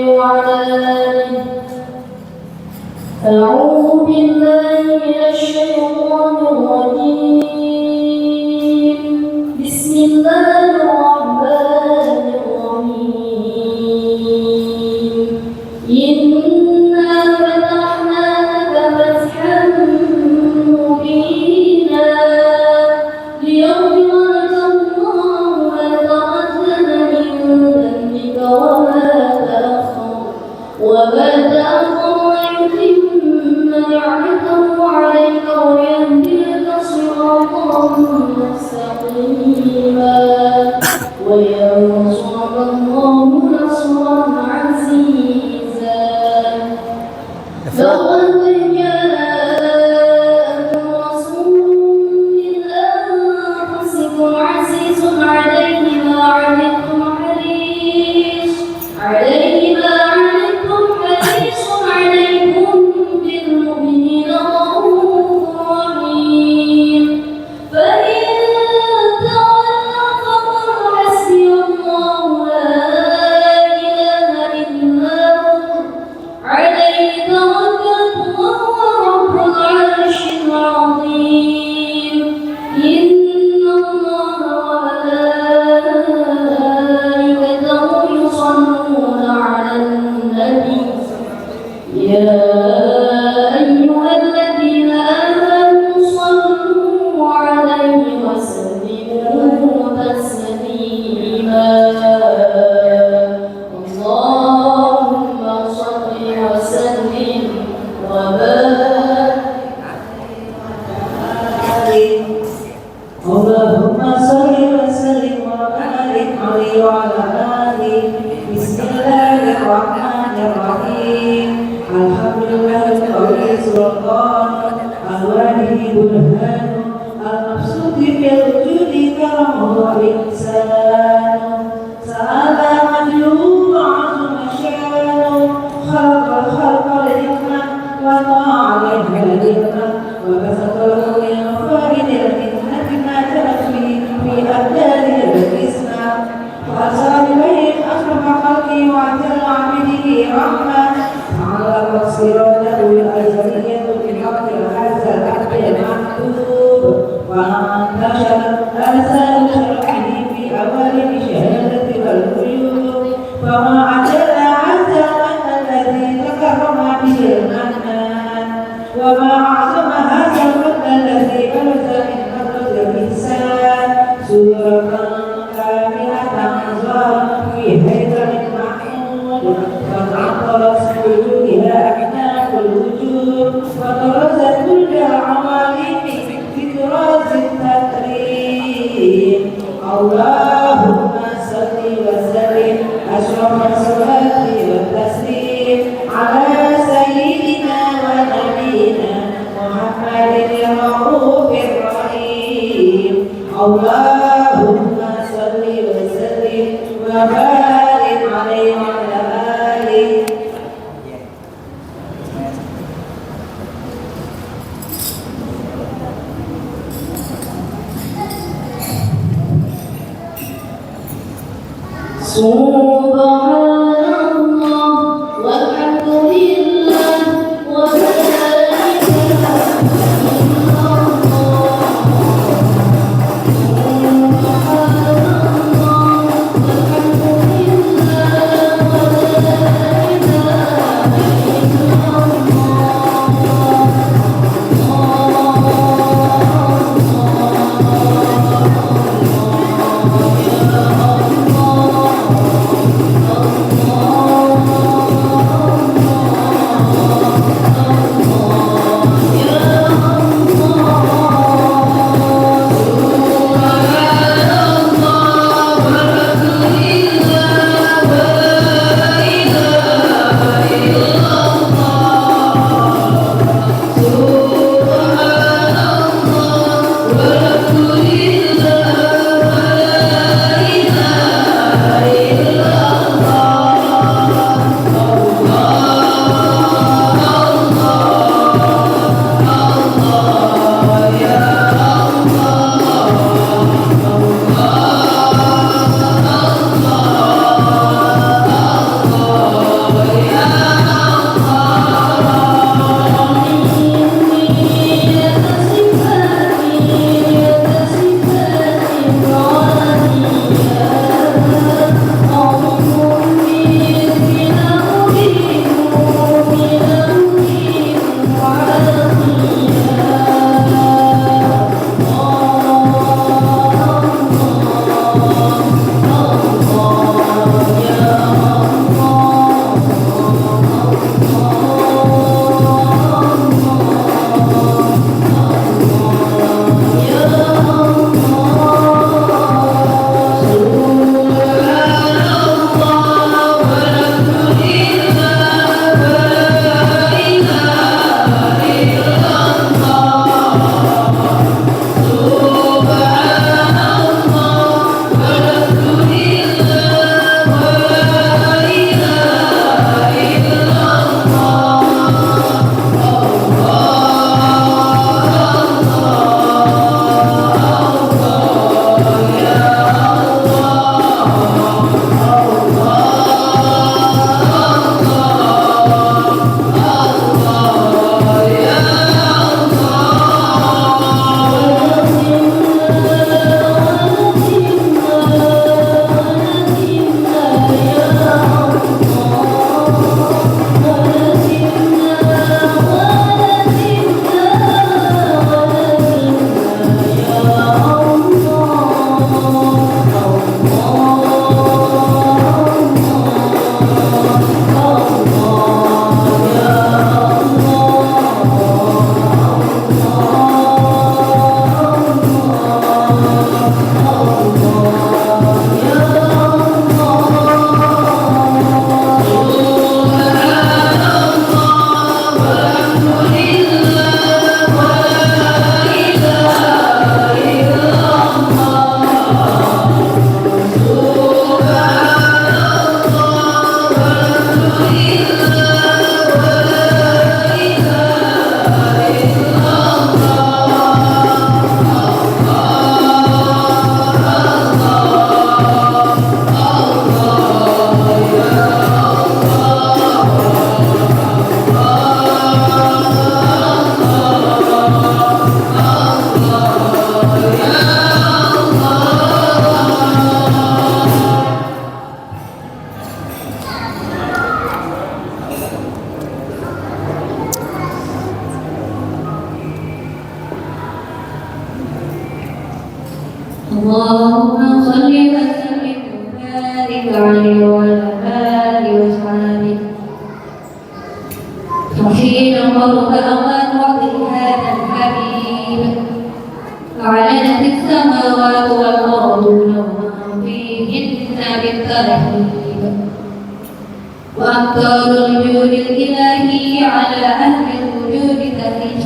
وعلى آله. أعوذ بالله من الشيطان الرجيم. بسم الله الرحمن الرحيم. إنا فتحنا لك فتحا مبينا ليغفر لك الله ما تقدم من ذنبك وما تأخر ويتم نعمته عليك ويهديك صراطا مستقيما وينصرك الله نصرا عزيزا. لقد جاءكم رسول من أنفسكم عزيز عليه ما عنتم حريص عليكم بالمؤمنين رؤوف رحيم. فإن تولوا فقل حسبي الله لا إله إلا هو عليه توكلت وهو رب العرش العظيم. إن الله وملائكته يصلون على النبي يا أيها الذين آمنوا صلوا عليه وسلموا تسليما. اللهم صل وسلم وبارك. اللهم صل وسلم وبارك عليه وعلى آله. بسم الله الرحمن الرحيم. الحمد لله القوي سلطان أوله برهان المبسوط في الوجود كرمه وإنسان سأل عدله وعظم شانه خلق الخلق لحكمة وطاع للحكمة وبسط له من فارد الفتنة ما تأتي في أبدال الإسلام وأرسل إليه أشرف خلقه وأعتل عبده رحمة على بصيرة له الأزلية بالحق هذا العبد المحبوب وانتشر آثار شرعه في عوالم الشهادة والغيوب فما عجل الذي تكرم به المنان وما أعظم هذا الفضل الذي برز من قبل الإنسان سورة كاملة ظهرت في هيكل محمود وتعطرت بوجودها أكناف الوجود وطرزت كلها عوالم بطراز التكريم. اللهم صل وسلم أشرف الصلاة والتسليم على سيدنا ونبينا محمد الرؤوف الرحيم. اللهم صل وسلم وبارك عليه وعلى آله. سبحان الله والحمد لله ولا إله إلا الله. سبحان الله والحمد لله ولا إله إلا الله. اللهم صل وسلم وبارك عليه وعلى آله وصحبه وحين قرب أوان وقت هذا الحبيب أعلنت السماوات والأرض ومن فيهن بالترحيب وأمطار الجود الإلهي على أهل الوجود تهيج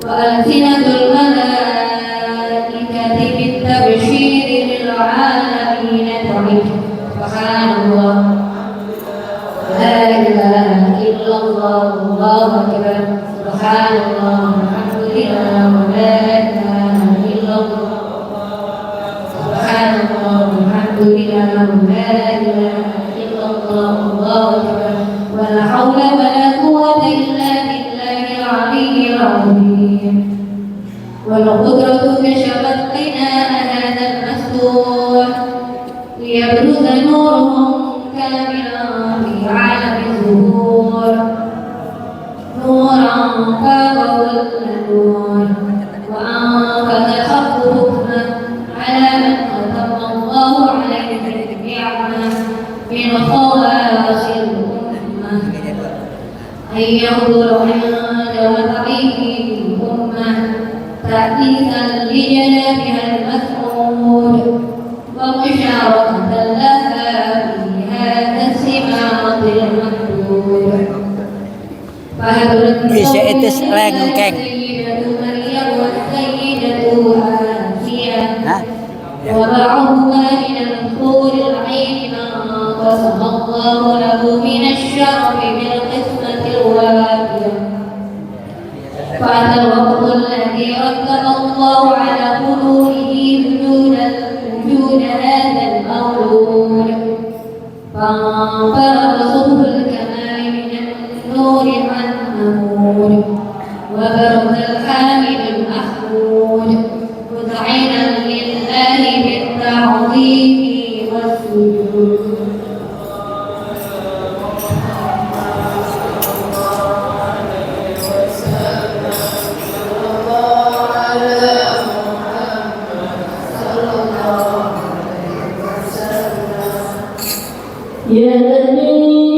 وألسنة الملائكة بالتبشير للعالمين تعج سبحان الله لا إله إلا الله الله أكبر سبحان الله الحمد لله ولا إله إلا الله سبحان الله الحمد لله ولا إله إلا الله الله أكبر ولا حول ولا قوة إلا بالله العلي العظيم والقدرة كشفت قناع هذا المستور ليبرز نورهم كاملا في عالم الظهور نورا فاق كل نور وأنفذ الحق حكما على من ختم الله عليه بالنعمة من خواص الأمة أن يحضر عند وضعه الأمة تأنيثا لجنابها المسعود ومشاركة لها في هذا السماط المحدود Bisa itu lengkeng. السيدة مريم والسيدة آسيا Hah? Ya. ومعهما من الحور العين من قسم الله له من الشرف بالقسمة الوافية فأتى الوقت الذي رتب الله على قلوبه وجود هذا المولود فانفرد صبح الكمال من النور عن نور وبرز الحامد المحمود مذعنا لله بالتعظيم والسجود يا نبي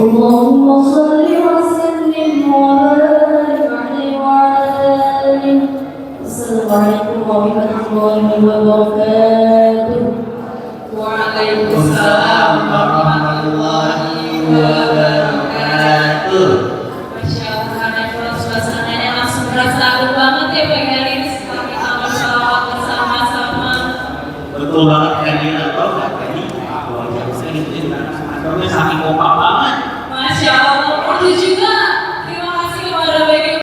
اللهم صل وسلم وبارك عليه وعلى آله. السلام عليكم ورحمة الله وبركاته. Waalaikumsalam warahmatullahi wabarakatuh. Masya Allah, kalau suasananya langsung berasa aduh banget ya Pak Galis. Setelah kita bersalawat bersama-sama. Betul banget kan ini atau nggak tadi? Kalau jam segini itu karena saking kompak banget. Masya Allah.